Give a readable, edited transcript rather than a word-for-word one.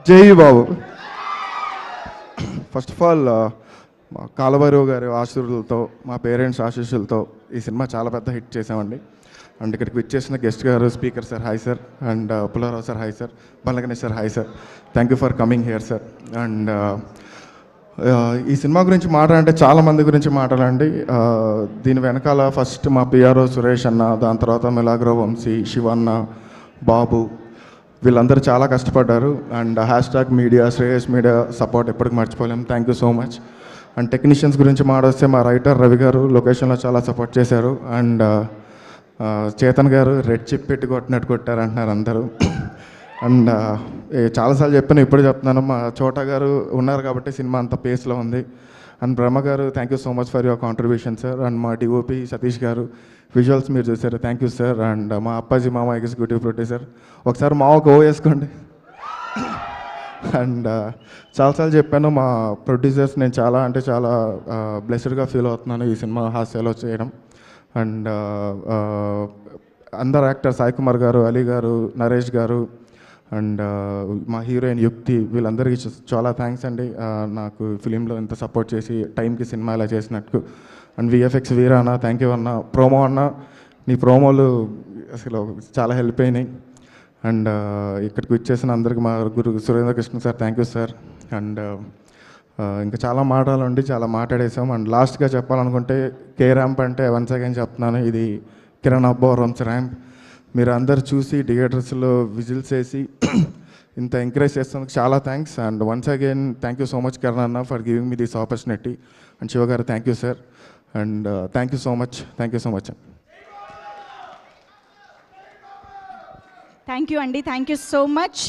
జై బాబు. First of all మా కాలభైరవ్ గారి ఆశీర్వాదాలతో, మా పేరెంట్స్ ఆశీస్సులతో ఈ సినిమా చాలా పెద్ద హిట్ చేసామండి. అండ్ ఇక్కడికి విచ్చేసిన గెస్ట్ గారు, speaker sir hi sir, and Pullarao sir hi sir, Ballaganesh sir hi sir, thank you for coming here sir. And ఈ సినిమా గురించి మాట్లాడంటే చాలామంది గురించి మాట్లాడండి. దీని వెనకాల ఫస్ట్ మా పిఆర్ఓ సురేష్ అన్న, దాని తర్వాత మిలాగ్రో వంశీ, శివన్న, బాబు, వీళ్ళందరూ చాలా కష్టపడ్డారు. And hash media, Shreyas media support ఎప్పటికి మర్చిపోలేము. Thank you so much. And technicians గురించి మాట్లాడితే మా రైటర్ రవి గారు లొకేషన్లో చాలా సపోర్ట్ చేశారు. అండ్ చేతన్ గారు రెడ్ చిప్ పెట్టి కొట్టినట్టు కొట్టారు అంటున్నారు అందరూ. అండ్ చాలాసార్లు చెప్పాను, ఇప్పుడు చెప్తున్నాను, మా చోటా గారు ఉన్నారు కాబట్టి సినిమా అంత పేస్లో ఉంది. అండ్ బ్రహ్మ గారు thank you so much for your contribution sir. And మా డిఓపి సతీష్ గారు విజువల్స్ మీరు చూసారు, థ్యాంక్ యూ సార్. అండ్ మా అప్పాజీ మామ ఎగ్జిక్యూటివ్ ప్రొడ్యూసర్, ఒకసారి మామకు ఓ వేసుకోండి. అండ్ చాలాసార్లు చెప్పాను, మా ప్రొడ్యూసర్స్ నేను చాలా అంటే చాలా బ్లెస్డ్గా ఫీల్ అవుతున్నాను ఈ సినిమా హాస్యాలో చేయడం. అండ్ అందరు యాక్టర్ సాయి కుమార్ గారు, అలీ గారు, నరేష్ గారు, అండ్ మా హీరోయిన్ యుక్తి, వీళ్ళందరికీ చాలా థ్యాంక్స్ అండి. నాకు ఫిలింలో ఇంత సపోర్ట్ చేసి టైంకి సినిమా ఇలా చేసినట్టు. అండ్ విఎఫ్ఎక్స్ వీరా అన్న, థ్యాంక్ యూ అన్న. ప్రోమో అన్న, నీ ప్రోమోలు అసలు చాలా హెల్ప్ అయినాయి. అండ్ ఇక్కడికి వచ్చేసిన అందరికి మా guru Surendra Krishna sir thank you sir. And ఇంకా చాలా మాటలుండి చాలా మాట్లాడేసాం. అండ్ లాస్ట్గా చెప్పాలనుకుంటే కే ర్యాంప్ అంటే వన్స్ అగైన్ చెప్తున్నాను, ఇది కిరణ్ అబ్బోరంస్ ర్యాంప్. మీరు అందరు చూసి థియేటర్స్లో విజిల్స్ వేసి ఇంత ఎంకరేజ్ చేస్తున్నందుకు చాలా thanks. And once again thank you so much Kiran అన్న for giving me this opportunity. And Shiva గారు thank you sir. And thank you so much, thank you so much. Thank you అండి, థ్యాంక్ యూ సో మచ్.